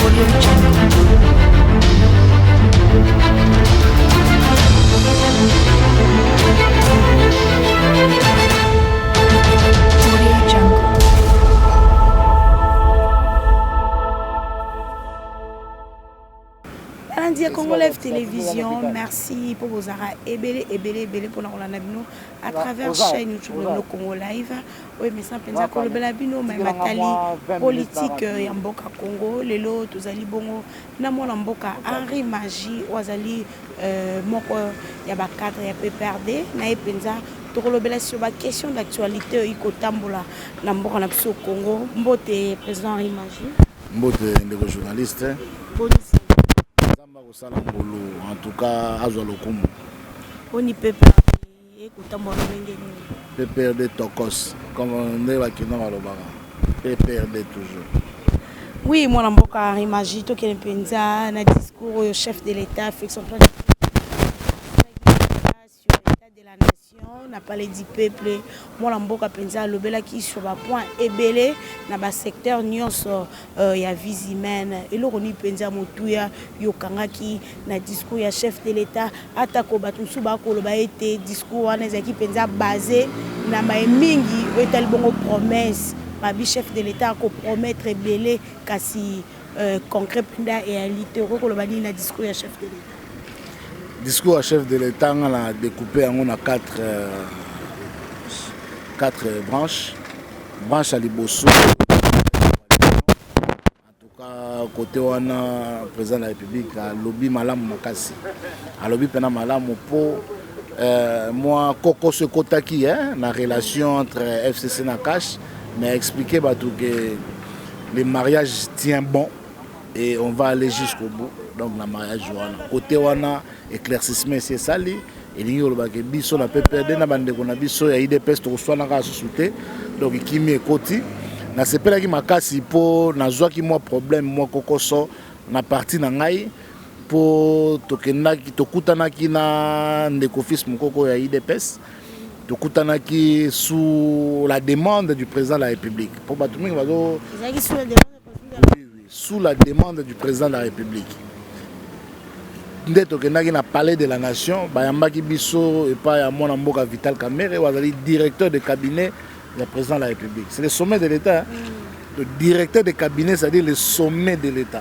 Audio Jungle. Audio Jungle. Balandia Congo Live Télévision, merci pour vos arrêts et pour nous à travers chaîne YouTube le Congo Live. Oui, mais ça pensa que le belabino mais matali politique ya mboka Congo, lelo tozali bongo na mwana mboka Henri Magie wazali moko ya ba cadre ya PPRD na epenza tokolobela sur ba question d'actualité ikotambola na mboka na biso Congo. Mbote président Henri Magie. Mbote ndeko journaliste. En tout cas, Azolokumu. On y peut pas écouter mon PPRD Tokos, comme on est là qui n'a pas le baga. PPRD toujours. Oui, moi, je suis Henri Magie, qui est un discours au chef de l'État, fait son plan de sur l'état de la nation, n'a parlé du peuple. Moi, je suis le bel qui sur le point ébélé, dans le secteur nyonso y a vie humaine. Et là, on y pensa motuya yokanga qui na discours ya chef de l'État atako batunsu ba ko ba été discours wana ezaki pensa basé na mingi etal bongo promesse ba bi chef de l'État ko promettre ébélé kasi concret penda et réalité ko lo ba ni na discours ya chef de l'État. Discours à chef de l'État, on a découpé en quatre branches. Branche à Liboso. En tout cas, côté on a président de la République, à lobby malam makasi. À lobby pena malam pour moi Coco ce kotaki la relation entre FCC et Cash, mais expliquer que le mariage tient bon et on va aller jusqu'au bout. Donc le mariage côté on a éclaircissement c'est ça li et lingi oloba ke biso na PPRD na bande ko na biso ya IDPS to so na ka souté donc kimi ekoti na sepela ki makasi po na zwa ki moi problème moi kokoso na parti na ngai po tokenda ki tokutana ki na ndeko fils mukoko ya IDPS tokutana ki sous la demande du président de la République pour batumi bazo sous la demande du président de la République. Ndeto kenaki na palais de la nation bayambaki biso et pas ya mwana mboka Vital Kamerhe wazali directeur de cabinet du président de la République. C'est le sommet de l'État. Le directeur de cabinet, c'est-à-dire le sommet de l'État.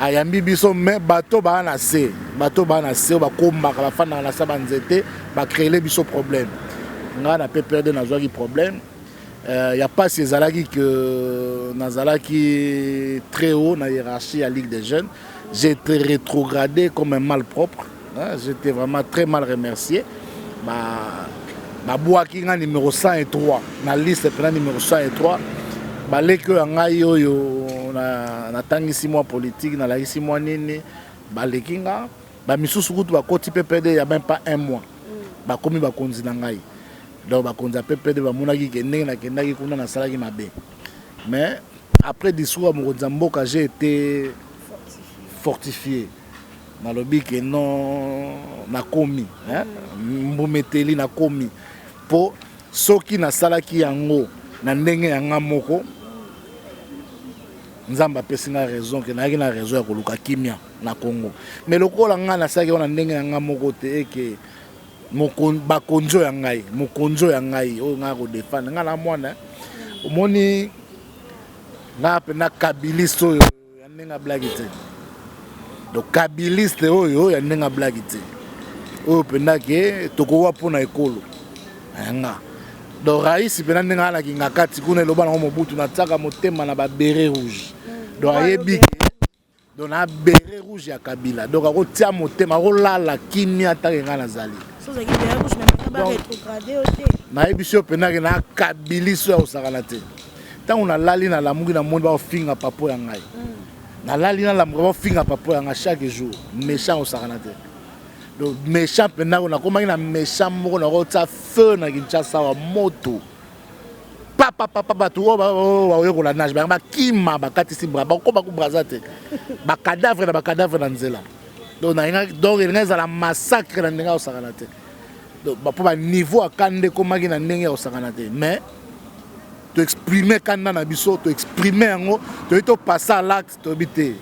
Ayambi biso mais bateau ba na se ba komba la fa na sa banzete ba créer biso problème. Nga na PPRD na zwa ki problème. Il y a pas ces alaki que nazalaki très haut na hiérarchie à Ligue des jeunes. J'ai été rétrogradé comme un malpropre. J'étais vraiment très mal remercié. Ma boaki nga numéro 103. Na liste numéro 103. Balé que ngai yo na tangisi moi politique na la isi moi nini balé kinga ba misusu kutu ba koti PPD il y a même pas un mois. Ba komi ba konzi na ngai. Donc ba konza PPD ba monaki ke ndenge na kendaki kuna na salaki mabe. Mais après discours à Mozamboka j'ai été fortifié. Nalobi que non na komi hein mbometeli na komi po soki na salaki yango na ndenge yanga moko nzamba pesinga raison que na na raison ya koluka kimia na Congo mais lokola nga na salaki na ndenge yanga moko te eke bakonzo ya ngai o nga ko défendre nga na mwana omoni na pena kabilisto ya ndenge blague te. Donc kabiliste oyo ya ndenge blague te oyo penda ke tokowa pona ekolo nga donc raisi pena ndenge ala kinga kati kuna loba na mobutu na tsaka motema na ba béret rouge donc ayebi donc na béret rouge ya Kabila donc ako tia motema ko lala kimia ta nga na zali so za ki béret rouge mais pas rétrogradé oté na yebiso pena ke na kabiliso ya osakana te tango na lali na lamuki na monde ba finga papo ya ngai na la lina la mwa finga papa nga chaque jour méchant au sakanate donc méchant pena on a comment na méchant moko na rota feu na Kinshasa wa moto papa tu wa ko la nage ba kima ba katisi bra ba ko ba ku brazate ba cadavre na nzela donc na donc il y a la massacre na ndenge au sakanate donc ba po ba niveau akande komaki na ndenge au sakanate mais to exprimer kanda na biso to exprimer yango to passer à l'acte to bité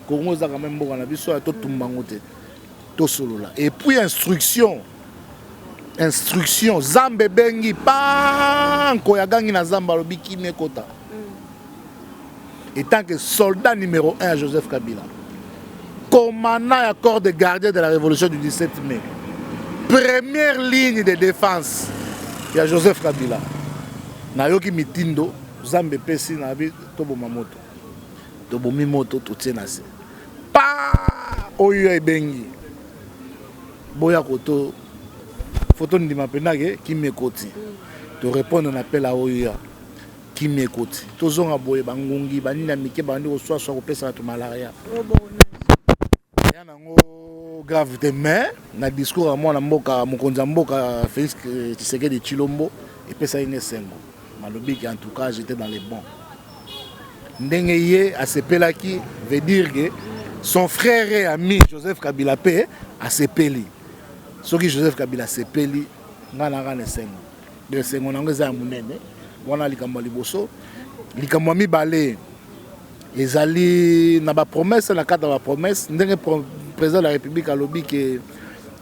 Congo za quand même mboka na biso to tumbango te to solola et puis instruction zambe bengi banko ya gangi na zamba lobiki mekota et tant que soldat numéro 1 Joseph Kabila commandant à corps de gardien de la révolution du 17 mai première ligne de défense il y a Joseph Kabila nayoki mitindo zambe pesi na bi toboma moto tobomi moto totiena se pa oyo ebengi boya koto photo ndima penage ki mekoti to répondre on appelle à oyo ki mekoti tozonga boye bangungi banina mike bandi ko soa ko pesa to malaria yango gravité mais na discours à moi na mboka mokonza mboka Félix Tshisekedi Tshilombo et pesa ine sengo malobi en tout cas j'étais dans les bons ndenge ye asepelaki veut dire que son frère et ami Joseph Kabila pe asepeli soki Joseph Kabila sepeli ngana ngana sengo de sengo nango za munene wana likambo liboso likambo mibale ezali na ba promesse na cadre ba promesse ndenge président de la République a lobby que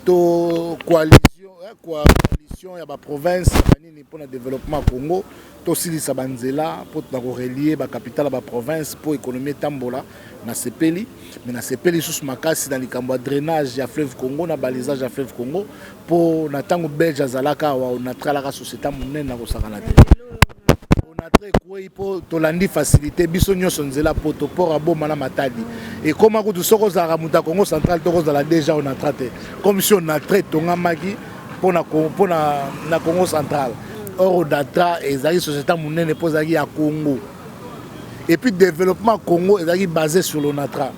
to coalition ya ba province nini pour le développement Congo to silisa banzela pour na relier ba capitale ba province pour économie tambola na sepeli mais na sepeli sous makasi dans likambo drainage ya fleuve Congo na balisage ya fleuve Congo pour na tango belge azalaka wa na tralaka société monene na ko sakana te on a très quoi pour tolandi facilité biso nyonso nzela poto port aboma na matadi et comment ko soko za muta Congo central to ko za déjà on a traité comme si on a traité tonga maki pour na Congo central or data ezali société monene pozaki ya Congo et puis développement Congo ezali basé sur l'ONATRA.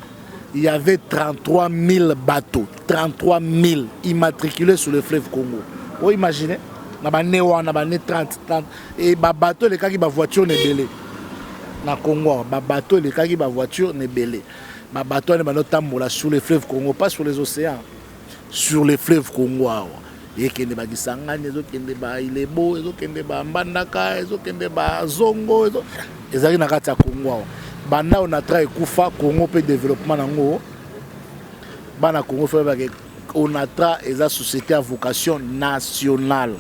Il y avait 33 000 bateaux 33 000 immatriculés sur le fleuve Congo. Vous imaginez na ba newa na ba 30 et ba bateau les kaki ba voiture ne belé na Congo ba bateau les kaki ba voiture ne belé ba bateau ne ba notambola sur le fleuve Congo pas sur les océans sur le fleuve Congo et kende ba Kisangani ezo kende ba Ilebo ezo kende ba Mbandaka ezo kende ba Zongo ezo ezali na kati ya Congo banda on a travaillé kufa Congo pe développement nango bana Congo fait ba on a travaillé eza société à vocation nationale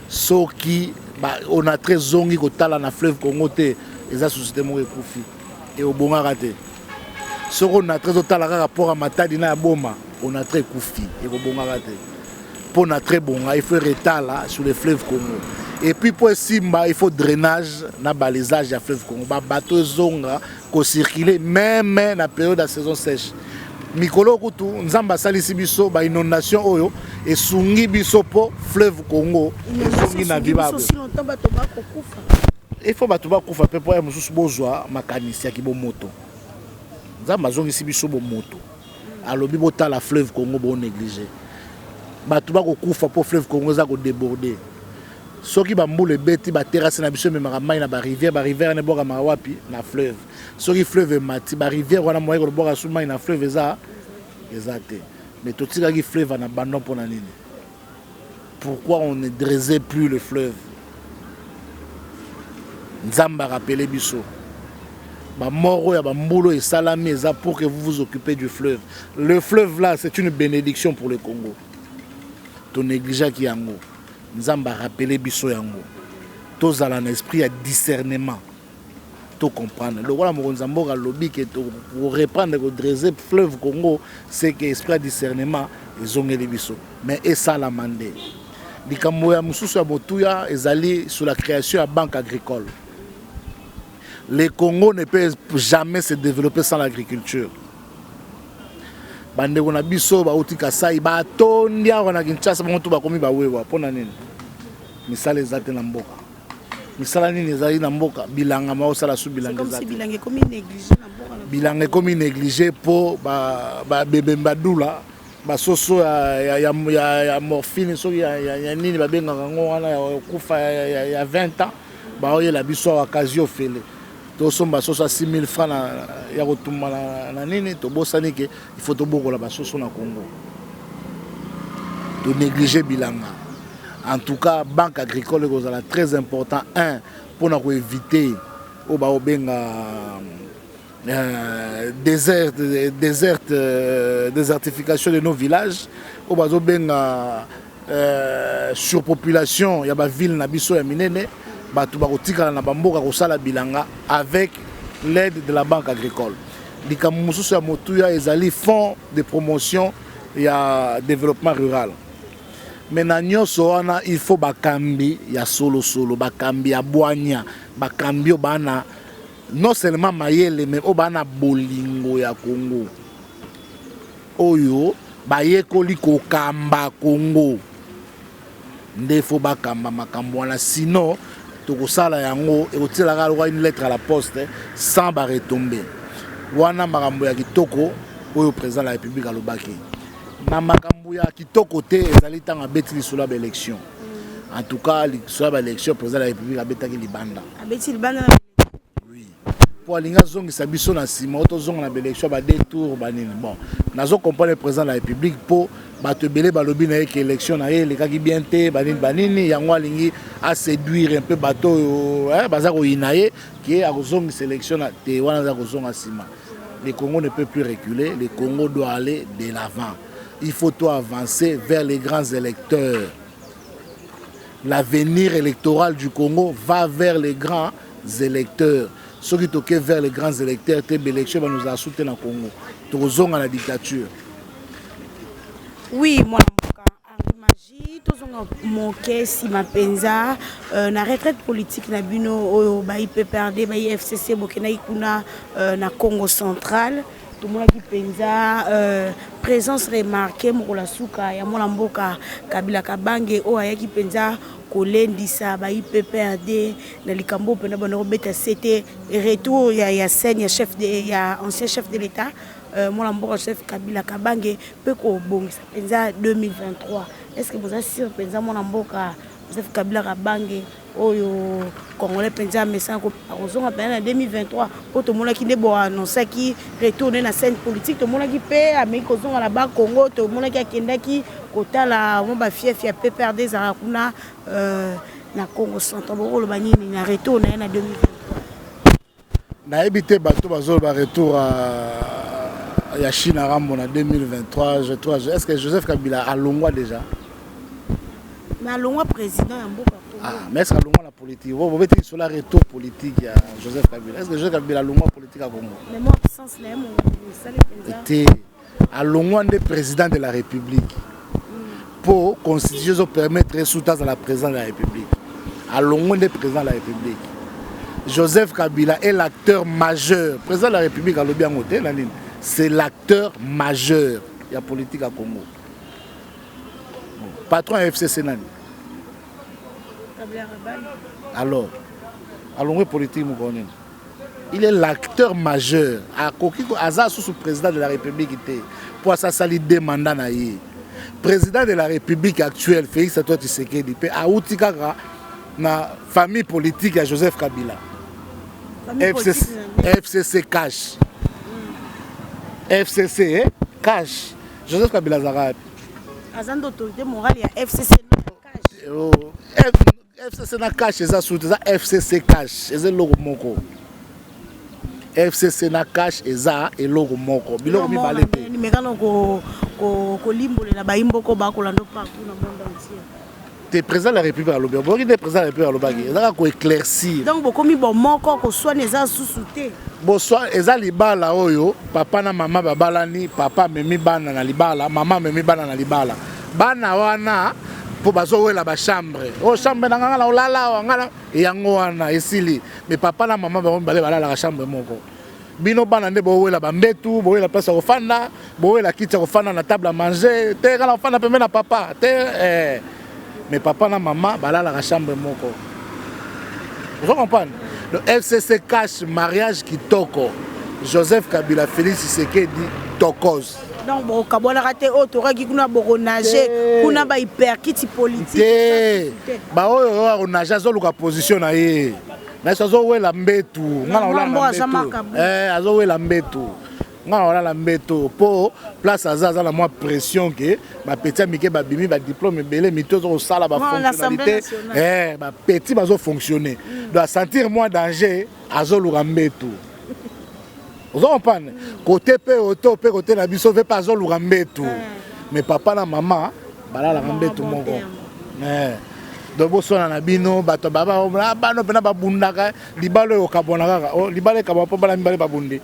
soki on a très zongi kotala na fleuve Congo te eza société mo ekufi et obonga raté soko on a très otala rapport à matadi na boma on a très kufi et obonga raté pour na très bon il faut retala sur le fleuve Congo et puis pour simba il faut drainage na balisage ya fleuve Congo ba bateau zonga ko circuler même na période de saison sèche mikolo kutu nzamba salisi biso ba inondation oyo esungi biso po fleuve Congo esungi na vivable il faut bato ba kufa pe po ya mususu bozwa makanisi ya kibo moto nzamba zongi biso bo moto alobi botala fleuve Congo bo négliger bato ba ko kufa po fleuve Congo za ko déborder soki ba mbule beti ba terrasse na biso memaka mai na ba rivière ne boka mawapi na fleuve soki fleuve mati ba rivière wana moye ko boka su mai na fleuve eza te mais totika ki fleuve na bandon pona nini pourquoi on ne drainait plus le fleuve nzamba rappelé biso ba moro ya ba mbulo et salami eza pour que vous vous occupez du fleuve. Le fleuve là c'est une bénédiction pour le Congo to négliger ki yango nzamba rappelé biso yango tozala na esprit ya discernement to comprendre le voilà mokonza mboka lobby que pour reprendre le dresser fleuve Congo c'est que esprit ya discernement ezongeli biso mais esa la mandé likambo ya mususu ya botuya ezali sur la création ya banque agricole. Le Congo ne peut jamais se développer sans l'agriculture. Bande on a biso ba utika sai ba tondia wana Kinshasa bantu ba komi ba wewa pona nini misala ezate na mboka misala nini ezali na mboka bilanga ma osala su bilanga ezate bilanga komi négligé na mboka bilanga komi négligé po ba bebe mbadula ba soso ya morphine so ya nini ba benga ngo wana ya kufa ya 20 ans ba oyela biso occasion fele to somba soso 6 000 francs ya kotumba na nini to bosani ke il faut to bokola ba soso na Congo to négliger bilanga En tout cas, banque agricole est très important. Un, pour nous éviter désertification de nos villages. Surpopulation, il y a des villes qui sont minene, avec l'aide de la banque agricole. Les fonds de promotion et développement rural. Maintenant, il faut bakambi ya solo bakambi ya boanya, bakambi obana non seulement mayele mais obana bolingo ya Congo. Oyo bayekoli ko kamba Congo. Nde faut bakamba makambo wana sinon tokosala yango et otilaka une lettre à la poste sans ba retomber. Wana makambo ya kitoko oyo président de la République alobaki. Na makambo ya kitoko te ezali tanga beti lisolo ba élection. En tout cas, lisolo ba élection président de la République abetaki libanda. Abeti libanda. Oui. Pour alinga zongi sabiso na sima auto zonga na élection ba deux tours banini. Bon, nazo comprendre le président de la République pour bato belé balobi na que élection na ele kaki bien te banini yango alingi a séduire un peu bato bazako inaye qui a zongi sélection na te wana za zonga sima. Le Congo ne peut plus reculer, le Congo doit aller de l'avant. Il faut tout avancer vers les grands électeurs. L'avenir électoral du Congo va vers les grands électeurs. Ceux qui toquent vers les grands électeurs, l'élection va nous assurer dans le Congo. Nous sommes dans la dictature. Oui, moi, Magie, tous ont moqué si ma penza, na retraite politique na bino, IPPRD, FCC, Bokena Ikuna, na Congo central. Tout le monde qui penza présence remarquée mokola suka ya mwana mboka Kabila Kabange o ayaki penza kolendisa ba IPPRD na likambo pena bana robeta c'était retour ya scène ya chef de ya ancien chef de l'état mwana mboka chef Kabila Kabange pe ko bongisa penza 2023. Est-ce que vous êtes sûr penza mwana mboka chef Kabila Kabange oyo congolais penza message ko ozonga pena 2023 pour tout le monde qui debo annoncer qui retourner na scène politique tout le monde qui paie Amérique ozonga la bas Congo tout le monde qui akenda ki kotala mo ba fief ya PPRD za kuna na Congo central bo lo banini na retourner na 2023 na habité bato bazol ba retour à ya Chine Rambo na 2023 est-ce que Joseph Kabila a longwa déjà na longwa président ya mboka. Ah, mais est-ce que la politique, vous mettez sur la retour politique à Joseph Kabila. Est-ce que Joseph Kabila a longwa politique à Congo? Mais moi, absence là, était à longwa des président de la République pour constitution permettre sous-tas à la présidence de la République. À longwa des présidents de la République. Joseph Kabila est l'acteur majeur. Président de la République à l'Obiangoté, c'est l'acteur majeur de la politique à Congo. Patron FCC Nani. Alors, allons politique, il est l'acteur majeur. À Kokiko Aza sous président de la République pour ça sali deux mandats naïe. Président de la République actuelle, Félix Antoine Tshisekedi, a outikaka na famille politique à Joseph Kabila. FCC cash. FCC cash. Joseph Kabila Zara. Azan d'autorité morale ya FCC cash. FCC na cash eza soute eza FCC cash eza logo moko FCC na cash eza eloko moko biloko mibale te ni mekano ko limbolela bayimboko bakolando partout na monde entier. Te président de la République à l'Obéa boki des président de la République à l'Obéa ezaka ko éclaircir donc bokomi bon moko ko soine eza susute bo soine eza libala oyo papa na mama babalani papa memi bana na libala mama memi bana na libala bana wana pour bazo la ba chambre o chambre na ngala olala ngala yango wana esili mais papa na maman ba bala la chambre moko bino bana nde bo wela ba mbetu bo wela place ofanda bo wela kiti ofanda na table à manger te kala ofanda pembe na papa te mais papa na maman bala la chambre moko vous comprenez le FCC cache mariage kitoko Joseph Kabila Félix Tshisekedi Tokos. Donc bon kabona raté autoraki kuna boko nager kuna ba hyperkiti politique ba oyo nager zo luka position na ye na zo wela mbetu ngala ola mbetu azo wela mbetu nga wala la mbeto po place azaza la moins pression que ba petit amike ba bimi ba diplôme belé mito zo sala ba fonctionnalité ba petit bazo fonctionner doit sentir moins danger azo lu mbeto ozo comprendre côté pe auto pe côté na biso veut pas azo lu mbeto mais papa na maman bala la mbeto moko donc bosona na bino bato baba bano pena babundaka libalo yo kabona kaka libalo kabona po bala mibale babundi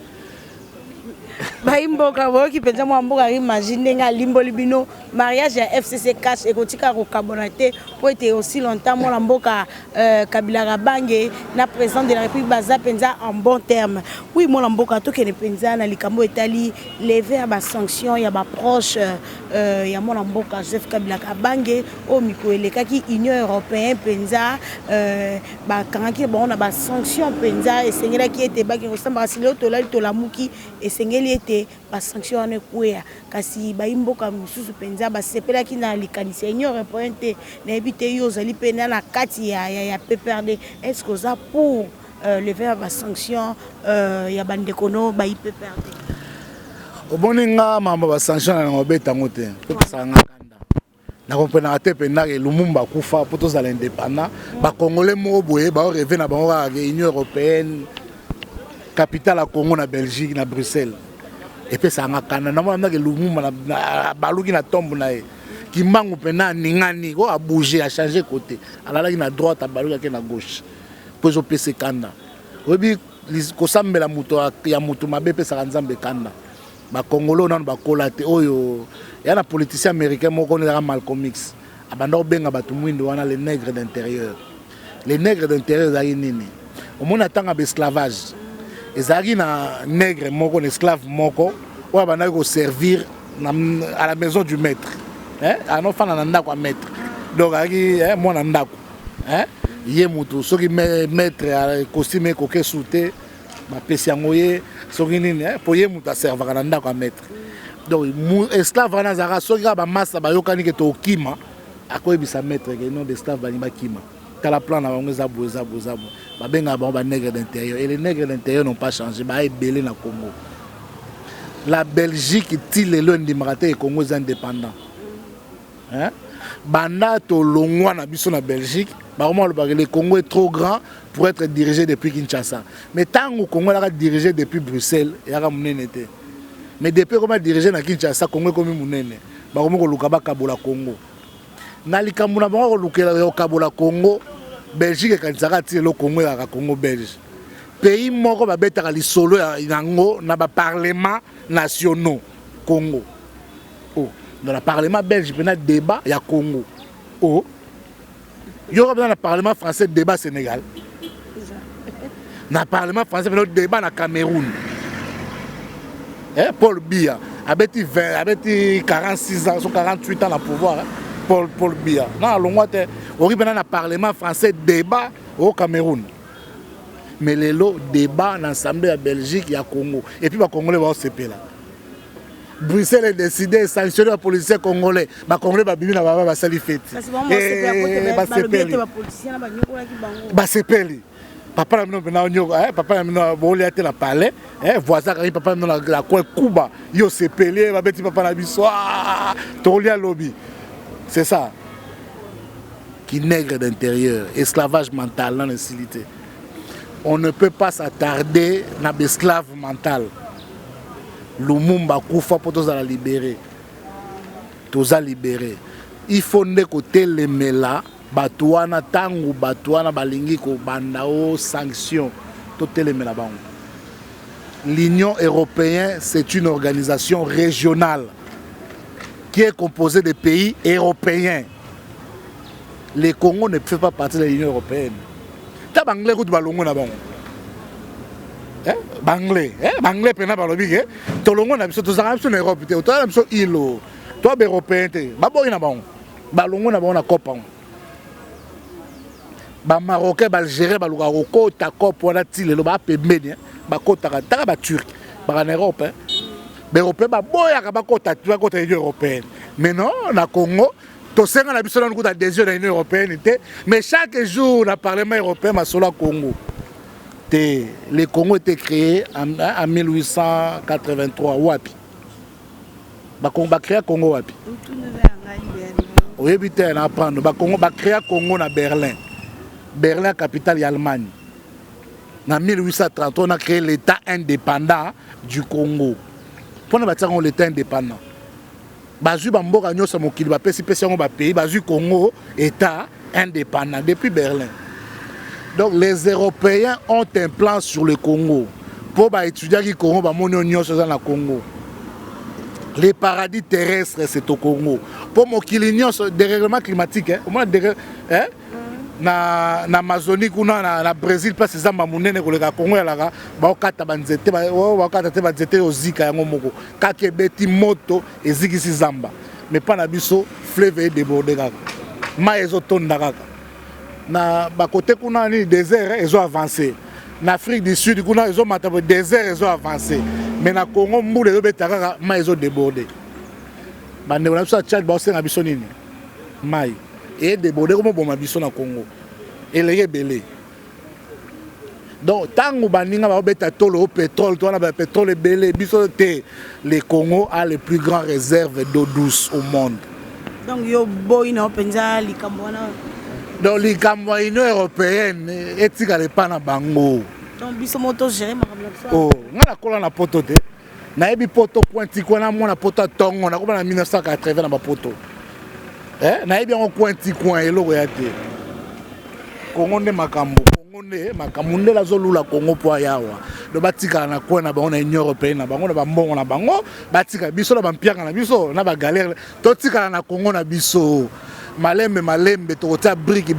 baimboka boyoki mpenza mwa mboka imagine ndenge alimboli bino mariage ya FCC cash ekotika kokabona te po ete aussi longtemps mwana mboka Kabila Kabange na président de la République baza mpenza en bon terme. Oui, mwana mboka tokende mpenza na likambo etali lever ya basanction ya baproche ya mwana mboka Joseph Kabila Kabange oyo mikolo elekaki Union Européenne mpenza bakangaki bango na basanction mpenza esengelaki ete baki kosambaka sileo tolali tolamuki esengeli ete basanction wana ekwea kasi baimboka mosusu mpenza basepelaki na likanisi ya Union Européenne te nayebi te yo ozali mpe na kati ya PPRD est-ce que oza pour lever ya basanction ya bandeko no bayi PPRD oboni nga mambo basanction na ngobetango te mpe basanga kanda nakomprenaka te mpenza ke Lumumba akufa mpo tozala indépendant bakongole moko boye baoreve na bango kaka ke Union Européenne capitale ya Congo na Belgique na Bruxelles epesanga kanda namona ke Lumumba baluki na tombe na ye kimbangu pena aningani ko abouge a changer côté alalaki na droite abalukaki na gauche po ezopesa kanda oyebi kosambela moto ya moto mabe epesaka nzambe kanda bakongolo nano bakola te oyo ya na politicien américain moko ezaka Malcolm X abanda kobenga bato mwindo wana les nègres d'intérieur ezalaki nini omona ntango baesclavage ezalaki na nègre moko na esclave moko oyo abandaki koservir à la maison du maître anofana na ndako ya maître donc azalaki mwana ndako ye motu soki maître costume ekoke su te bapesi yango ye soki nini po ye motu aservaka na ndako ya maître donc esclave wana azalaka soki kaka bamasa bayokani ke tokima akoyebisa maître ke nom d'esclave bani bakima tala plan na bango eza boye babengaka bango banègre d'intérieur et les nègres d'intérieur n'ont pas changé baya ebele na Congo. La Belgique ti lelo ndimaka te Congo eza indépendant banda tolongwa na biso na Belgique le Congo est trop grand pour être dirigé depuis Kinshasa mais tant que le Congo est dirigé depuis Bruxelles il y a munene te mais depuis comment dirigé na Kinshasa Congo est comme munene bakomo ko luka bakabola Congo na likambo na bango lukela yo kabola Congo Belgique kanisaka ti le Congo ya Congo belge pays moko babetaka lisolo yango na ba parlement nationaux Congo dans le parlement belge il y a débat il y a Congo il y a le parlement français débat Sénégal dans le parlement français il y a débat na Cameroun Paul Biya avec 46 ans 48 ans dans le pouvoir Paul Biya dans le parlement français débat au Cameroun mais les lots débat dans l'Assemblée de Belgique il y a Congo et puis les Congolais vont se payer là. Bruxelles a décidé de sanctionner les policiers congolais. Les Congolais vont venir là-bas, ils vont faire des papa na palais voisin papa na la Cuba yo sepeli ba beti papa na biso tolia lobby c'est ça qui nègre d'intérieur esclavage mental dans l'incilité. On ne peut pas s'attarder na l'esclave mental. Lumumba kufa pour tous la libérer. Tous libérer. Il faut ne côté les mela batouana tangu batouana balingi ko bandao sanction tout les mela bango. L'Union européenne, c'est une organisation régionale qui est composée de pays européens. Le Congo ne fait pas partie de l'Union européenne. Ta banglais ko balongo na bango. Banglais pena balobi ke tolongo na biso tozanga biso na Europe te to na biso ilo to ba européen te baboyi na bango balongo na bango na copa ba marocain ba algérien ba luka ko ta copa wana tilelo ba pembeni ba kota ka ba turc ba na Europe ba européen ba boya ka ba kota Union européenne mais non na Congo to senga na biso na kuta adhésion na Union européenne te mais chaque jour na parlement européen masolo Congo Le Congo était créé en 1883. Wapi. Ba créé Congo wapi. Oui, putain, on apprend. Congo ba créé Congo na Berlin. Berlin, capitale d'Allemagne. En 1830, on a créé l'État indépendant du Congo. Pour nous bâtir l'État indépendant. Bazu bamboka nyosa mokili ba pesi ngo pays bazu Congo État indépendant depuis Berlin. Donc les Européens ont un plan sur le Congo. Pour étudier le Congo, ba moni nyoso dans le Congo. Les paradis terrestres c'est au Congo. Pour mokili nyoso dérèglement climatique au moins na Amazonie kuna na Brésil place zamba munene koleka Congo ya laka ba okata banzete ba okata te banzete ozika yango moko kake beti moto ezikisi zamba mais pas na biso fleuve débordé kaka ma ezotonda kaka na ba côté kuna ni désert ezo avancé na Afrique du Sud kuna ezo mata désert ezo avancé mais na Congo mbule ezo beta kaka ma ezo débordé bande na biso Tchad ba osenga biso nini mai et débordé comme bon mabiso na Congo et les belé donc tant que baninga ba beta tolo pétrole toi na ba pétrole belé biso te le Congo a les plus grandes réserves d'eau douce au monde donc yo boy na penza likambona donc likambo union européenne etika le pana bango donc biso moto gérer makambo ça oh ngala kola na poto te na ebi poto pointi ko na mona poto tongo na ko na 1980 na ba poto na yebi yango cointi coin eloko ya te Congo nde makambo Congo nde makambo nde lazolula Congo po yawa do batika na coin na bango na union européenne na bango na bambongo na bango batika biso na bampiaka na biso na ba galère to tika na Congo na biso malembe to ta brique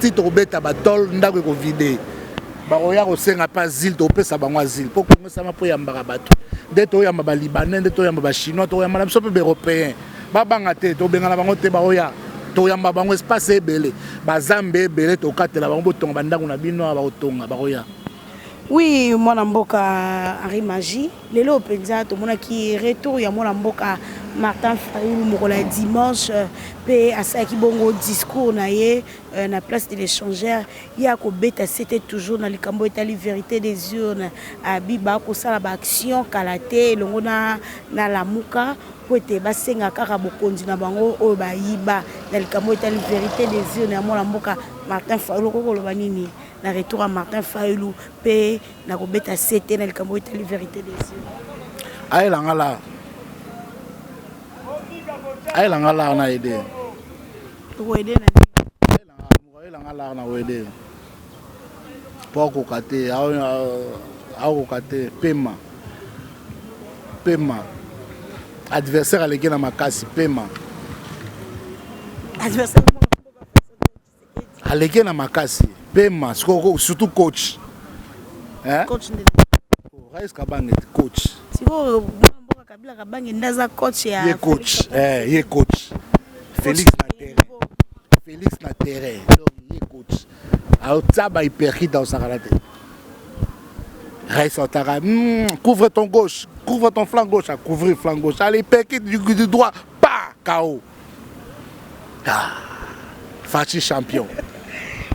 ti to beta batol ndako ko vide ba oya ko senga pas zil to pesa bango azil po Congo sama po yamba bato nde to yamba ba libanais nde to yamba ba chinois to yamba biso pe européen babanga te to benga na bango te ba oya to yamba bango espace ebele bazambe ebele to katela bango botonga bandango na bino ba otonga ba oya. Oui, mwana mboka Henri Magie lelo penza to mona ki retour ya mwana mboka Martin Fayulu mokola dimanche pe asaki bongo discours na ye na place de l'échangeur ya ko beta c'était toujours na likambo etali vérité des urnes abiba ko sala ba action kalaté longo na lamuka pote basenga kaka bokonzi na bango oyo bayiba na likambo etali vérité des urnes ya mwana mboka Martin Fayulu ko loba nini na retour à Martin Fayulu pe na ko beta c'était na likambo etali vérité des urnes ayelanga la na aide to aide na ayelanga la na aide poko kate au kate pema adversaire aleki na makasi pema adversaire aleki na makasi pema surtout coach coach Rais Kabange coach siko mboka Kabila Kabange ndaza coach ya ye coach Félix na terrain donc ye coach au tsaba hyperkit dans sa karate Rais Otara couvre ton gauche couvre ton flanc gauche à couvrir flanc gauche allez hyperkit du droit pas KO Fachi champion.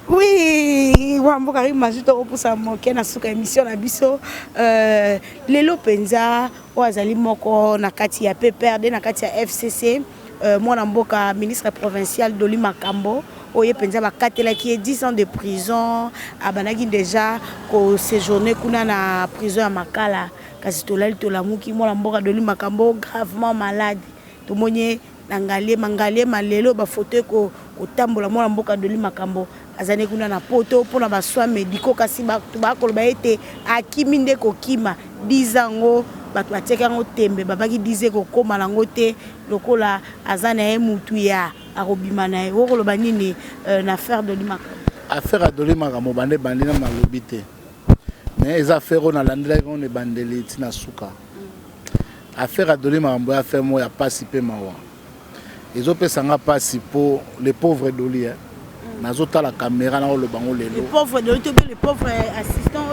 Oui, wambo kari mazito oposa moke na suka émission na biso lelo penza wazali moko na kati ya PPRD na kati ya FCC mwana mboka ministre provincial Doli Makambo oye penza bakatela qui est 10 ans de prison abanaki déjà ko séjourner kuna na prison ya Makala kasi tolali tolamuki mwana mboka Doli Makambo gravement malade tomonye nangalie malelo ba photo ko tambola mwana mboka Doli Makambo azane kuna na poto pona ba soins médicaux kasi ba koloba ete akimi nde kokima 10 ans bato bateka ngo tembe babaki 10 ko koma nango te lokola azana e mutu ya akobima na e koloba nini na affaire de Doli Makambo affaire Doli Makambo bande bandina malobi te mais les affaires on a landela on est bandeli tina suka affaire Doli Makambo affaire mo ya pasi pe mawa ils ont pesa nga pasi pour les pauvres Doli nazota la caméra na le bango lelo les pauvres Doli to les pauvres assistants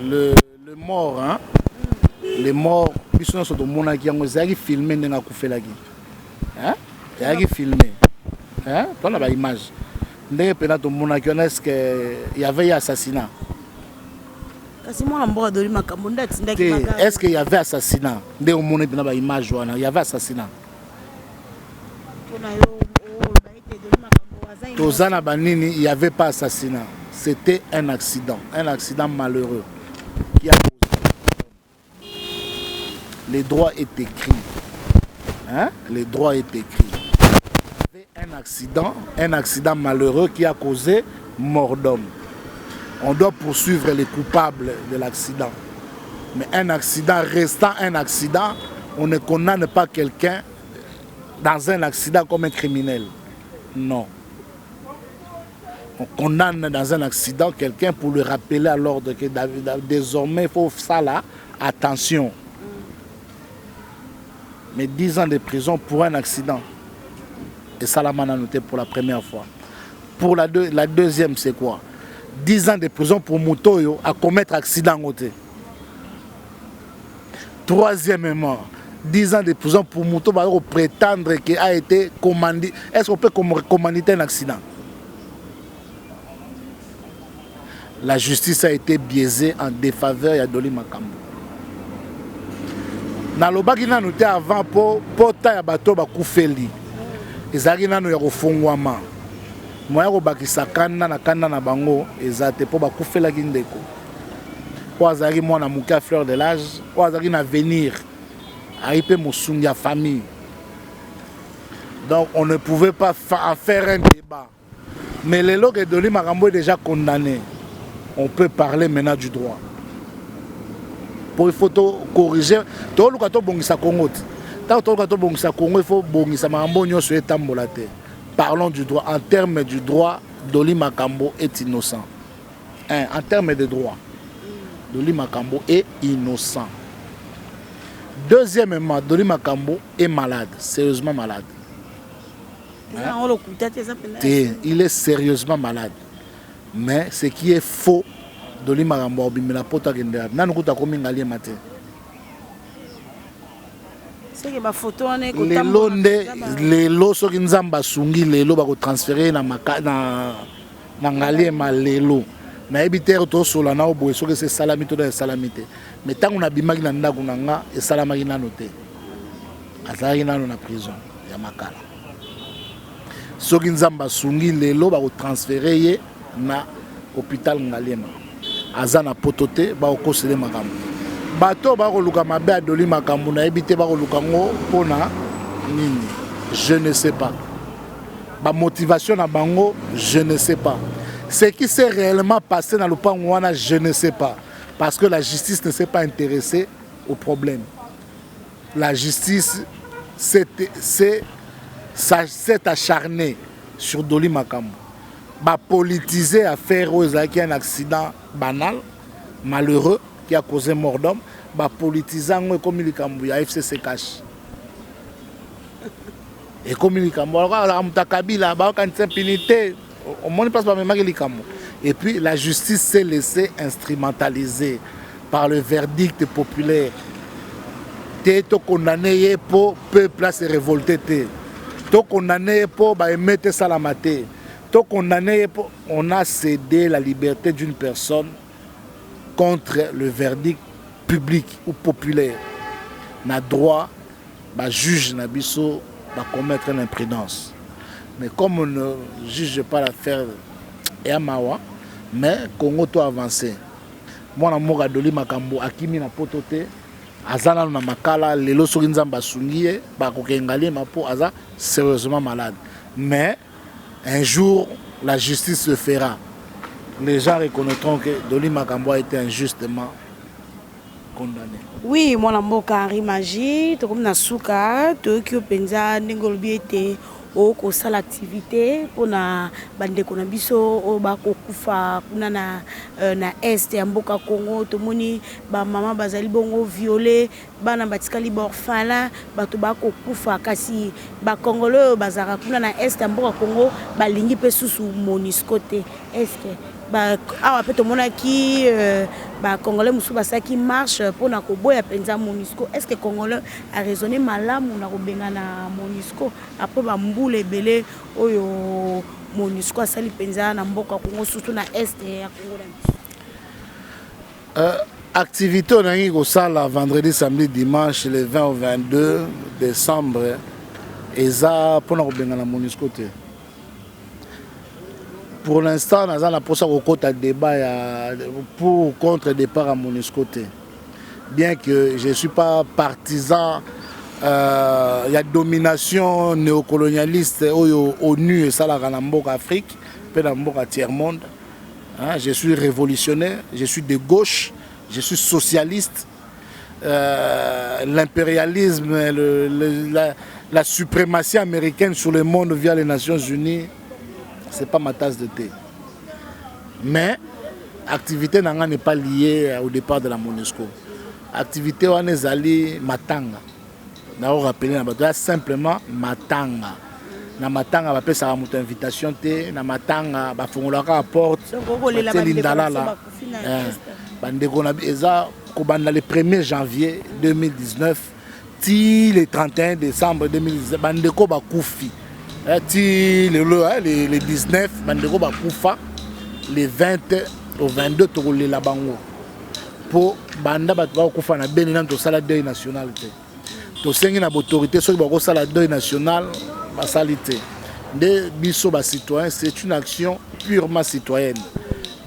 le mort hein les morts biso na soto mona ki yango zaki filmer ndenga kufelaki hein yaki filmer hein on a ba image ndenge pena to mona ki est-ce que il y avait assassinat kasi mwana mboka doli makambo ndati ndaki makambo est-ce qu'il y avait assassinat ndenge mona pena ba image wana il y avait assassinat pona yo ba ite doli makambo azai tozana banini il y avait pas assassinat c'était un accident malheureux qui a causé. Les droits est écrit. Hein? Les droits est écrit. Il y avait un accident malheureux qui a causé mort d'homme. On doit poursuivre les coupables de l'accident. Mais un accident restant un accident, on ne condamne pas quelqu'un dans un accident comme un criminel. Non. On condamne dans un accident quelqu'un pour lui rappeler à l'ordre que désormais il faut ça là, attention. Mais 10 ans de prison pour un accident. Et ça, la man a noté pour la première fois. Pour la deuxième, c'est quoi? 10 ans de prison pour Moutoyo à commettre accident côté. Troisièmement, 10 ans de prison pour Moutoyo pour prétendre qu'il a été commandé. Est-ce qu'on peut commanditer un accident? La justice a été biaisée en défaveur de Dolly Makambo. Nalobaki nanu te avant pota ya bato bakufeli. Ezaki nanu ya kofungwama. Moya kobakisa kanda na bango ezate po bakufelaki ndeko. Po azaki mwana muka fleur de l'âge, po azaki na avenir. Aipe mosungi ya famille. Donc on ne pouvait pas faire un débat. Mais les logs de Dolly Makambo est déjà condamné. On peut parler maintenant du droit. Pour il faut corriger. Tout le monde bongisa Congo. Il faut bongisa Makambo nyoso etambolate. Parlons du droit. En termes du droit, Dolly Makambo est innocent. En termes de droit, Dolly Makambo est innocent. Deuxièmement, Dolly Makambo est malade, sérieusement malade. Il est sérieusement malade. Mais ce qui est faux, Dolly Makambo bimela pota kende na nukuta komi ngali matin. C'est que ma photo on est les lots soki nzamba sungi les lots ba ko transférer na ngali ma lelo. Na ebiter to sola na obo soki c'est salamité de salamité. Mais tant on a bimaki na ndaku nanga et salamaki na noté. Azali na na prison ya makala. Soki nzamba sungi les lots ba ko transférer na hôpital Ngalema azana potote ba okosele makambo bato ba ko luka mabe a Dolly Makambo na ebité ba ko luka ngo pona nini je ne sais pas ba motivation na bango je ne sais pas ce qui s'est réellement passé dans le Pangwana je ne sais pas parce que la justice ne s'est pas intéressée au problème. La justice s'est acharnée sur Dolly Makambo. Politiser à faire qui un accident banal, malheureux, qui a causé mort d'homme, politiser comme il y a FCC cash. Et comme il y a et puis la justice s'est laissée instrumentaliser par le verdict populaire. Tu condamné pour le peuple à se révolter. Tu condamné pour émettre salamate. Condamné, on a cédé la liberté d'une personne contre le verdict public ou populaire. Na droit, juge Nabiso va commettre une imprudence. Mais comme on ne juge pas l'affaire Yamawa, mais Congo doit avancer. Moi, je suis Dolly Makambo, Akimi na potote, Azana na makala, lelo sokinzamba sungie, bakokengali mapo, Aza sérieusement malade. Mais un jour, la justice se fera. Les gens reconnaîtront que Dolly Makambo a été injustement condamné. Oui, moi, je suis Henri Magie, je suis Souka, je suis Penza, je au sala activité pour na bande kona biso o ba kokufa kuna na est ya mboka Congo tomoni ba mama bazali bongo violé bana batikali borfala bato ba kokufa kasi ba congolais bazara kuna na est ya mboka Congo balingi pe susu MONUSCO te est-ce que ba awa pe tomona ki ba congolais musu basaki marche pour na koboya penza MONUSCO est-ce que congolais a raisonné malamu na kobenga na MONUSCO après ba mbule belé oyo MONUSCO asali penza na mboka Congo surtout na est ya Congo na activité on a eu au salle vendredi samedi dimanche le 20 au 22 décembre et ça pour nous benga na MONUSCO te. Pour l'instant nous avons pour ça au côté débat pour ou contre départ à MONUSCO te. Bien que je ne suis pas partisan, il y a domination néocolonialiste ONU et ça la Ramboka Afrique, puis Ramboka tiers-monde. Je suis révolutionnaire, je suis de gauche, je suis socialiste. L'impérialisme, la suprématie américaine sur le monde via les Nations Unies, ce n'est pas ma tasse de thé. Mais l'activité n'est pas liée au départ de la MONUSCO. L'activité on est allé matanga. N'a rappelé simplement matanga. Na matanga va faire sa invitation té na matanga va fongola ka porte. Bande ko na eza ko banda le 1er janvier 2019 ti le 31 décembre 2019 bande ko ba kufi. Ti le 19 bande ko ba kufa le 20 au 22 to la bango. Pour banda ba kufa na beni na to sala deuil national te. To sengi na autorité so ba ko sala deuil national ba salité. De biso ba citoyen, c'est une action purement citoyenne.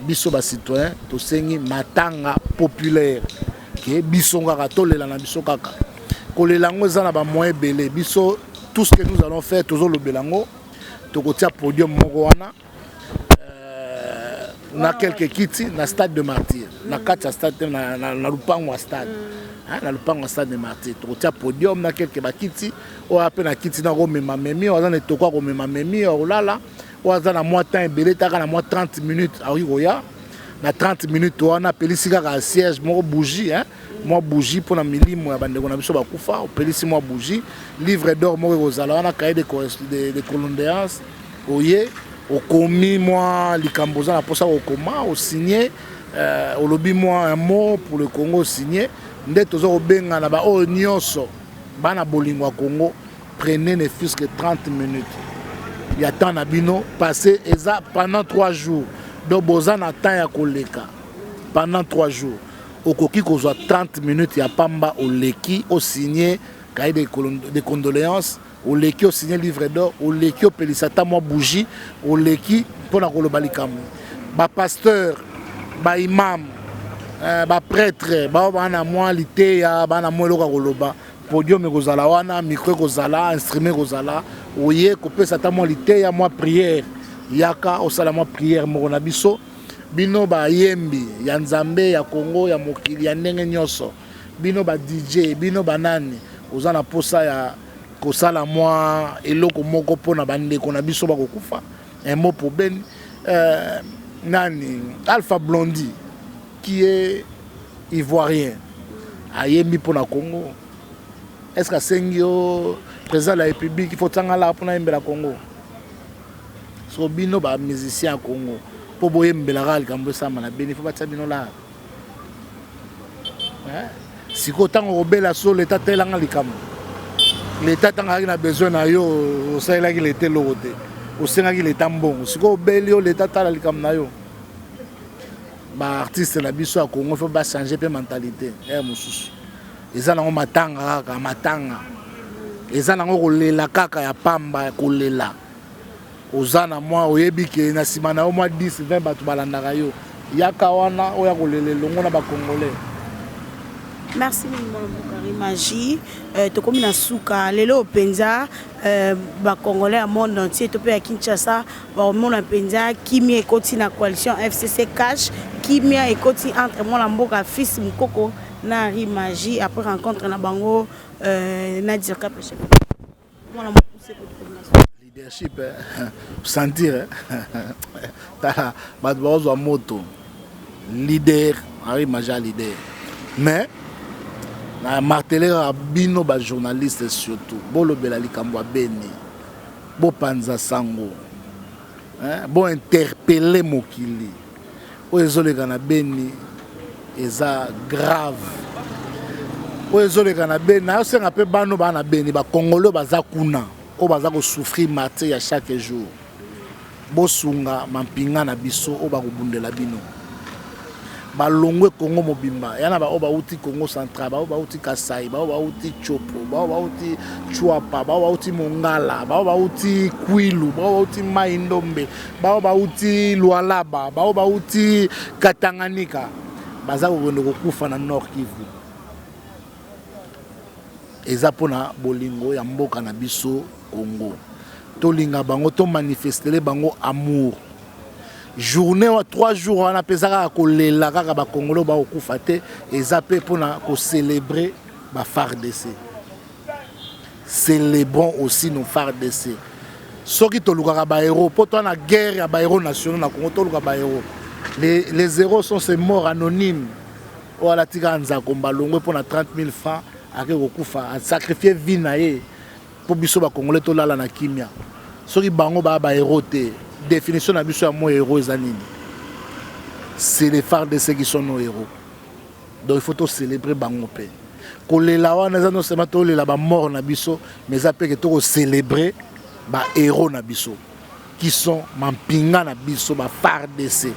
Biso ba citoyen to sengi matanga populaire. Ke biso ngaka to lela na biso kaka. Ko lelango za na ba moyen belé biso tout ce que nous allons faire toujours le belango to ko tia podium moko wana. Na quelques kiti na stade de martyr na kati stade na lupango stade na lupango stade de martyr to tia podium na quelques bakiti o ape na kiti na ko mema memi o za na tokwa ko mema memi o lala o za na moi temps ebele taka na moi 30 minutes a oya na 30 minutes wana pelisi kaka siège moko bougie moi bougie pour na milimo ya bande ko na biso bakufa o pelisi moi bougie livre d'or moko kozala wana cahier de condoléances oye au commis moi likamboza na posa au coma au signé au lobby moi un mot pour le Congo signé ndé tozo benga na ba o nyonso bana bolingwa Congo prenez ne fût-ce que 30 minutes il y a temps na bino passé eza pendant 3 jours donc boza na temps ya koleka pendant 3 jours okoki kozwa 30 minutes ya pamba au leki au signé cahier de condoléances au leki au signé livre d'or au leki au pelisata moi bougie au leki pour na koloba likambo ba pasteur ba imam ba prêtre ba bana moi liteya bana moi loka koloba podium ekozala wana micro ekozala instrument ekozala oye kopesa ta moi liteya moi prière yaka osala moi prière moko na biso bino ba yembi ya nzambe ya Congo ya mokili ya ndenge nyonso bino ba DJ bino banani ozana posa ya kosala moi eloko moko pona bandeko na biso bakokufa un mot pour Ben nani Alpha Blondy qui est ivoirien ayembi pona Congo est-ce que sengio président de la République il faut tangala pona yembela Congo so bino ba musicien à Congo po boyembela gal kambo sama na beni faut ba tsabino la siko tango obela so l'état telanga likambo l'état a besoin na yo o sala ki l'état lokote o senga ki l'état mbongo siko obelio l'état tala likam na yo ba artiste na biso a Congo faut ba changer pe mentalité mususu eza nango matanga kaka matanga eza nango kolela kaka ya pamba kolela ozana moi oyebi ke na sima na yo moi 10 20 bato balandaka yo yaka wana oya kolela longo na ba congolais. Merci Bokari Magie. Tokomi na suka lelo penza ba congolais à monde entier to pe à Kinshasa ba mona penza kimia ekoti na coalition FCC Cash kimia ekoti entre moi mboka fils Mukoko na Ri Magie après rencontre na bango na dirka peche. Mona pousser leadership sentir ta ba bozo moto leader Ri Magie leader mais na marteler bino ba journaliste surtout bolo bela likambo beni bo panza sango bo interpeller mokili o ezoleka na beni eza grave o ezoleka na beni na senga pe bano bana beni ba congolais baza kuna o baza ko souffrir matin ya chaque jour bosunga mampinga na biso o ba kobundela bino balongwe Congo mobimba yana ba o ba uti Congo central ba o ba uti Kasai ba o ba uti Chopo ba o ba uti Chuapa ba o ba uti Mongala ba o ba uti Kwilu ba o ba uti Maindombe ba o ba uti Lualaba ba o ba uti Katanganika baza ko kufa na Nord Kivu eza pona bolingo ya mboka na biso Congo tolinga bango to manifester bango amour journée wa 3 jours on a pesaka ko lela kaka ba Congolo ba okufa te eza pe pona ko célébrer ba FARDC. Célébrons aussi nos FARDC. Soki to lukaka ba héros poto na guerre ya ba héros nationaux na Congo to lukaka ba héros. Les héros sont ces morts anonymes. O ala tika nzako mbalongwe pona 30 000 francs ake okufa a sacrifier vie na ye po biso ba Congolais to lala na kimia. Soki bango ba héros te définition na biso ya mo héros ezanini. C'est les FARDC qui sont nos héros. Donc il faut tout célébrer bango pe. Ko lela wana za no sema to lela ba mort na biso mais ça peut que to célébrer ba héros na biso qui sont mampinga na biso ba FARDC.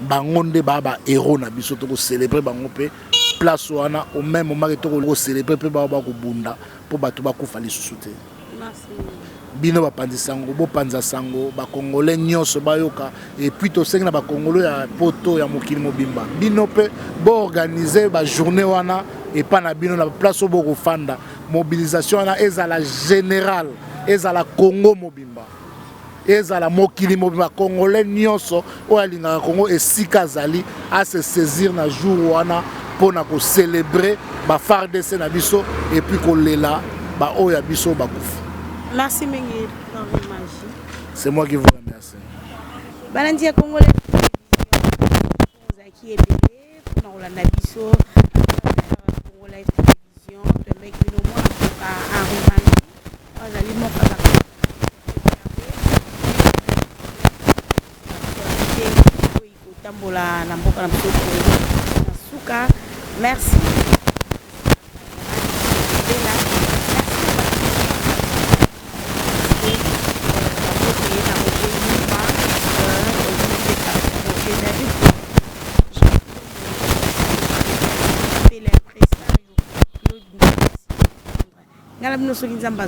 Bangonde ba héros na biso to célébrer bango pe place wana au même moment que to célébrer pe ba ko bunda po bato ba kufa lisusu te. Merci. Bino bapandi sango bo panza sango ba Congolais nyonso bayoka et puis to senga ba Congolais ya poto ya mokili mobimba bino pe bo organiser ba journée wana et pas na bino na place bo ko fanda mobilisation wana ezala générale ezala Congo mobimba ezala mokili mobimba Congolais nyonso o alinga Congo esika zali à se saisir na jour wana pona ko célébrer ba FARDC na biso et puis ko lela ba oya biso ba kufa. Merci Mengi. C'est moi qui vous remercie. Balandia Congolais qui est belé pour la Nabiso Congolais télévision le mec qui nous montre à Rumani aux aliments tambola na mboka na suka. Merci. Ngala bino soki nzamba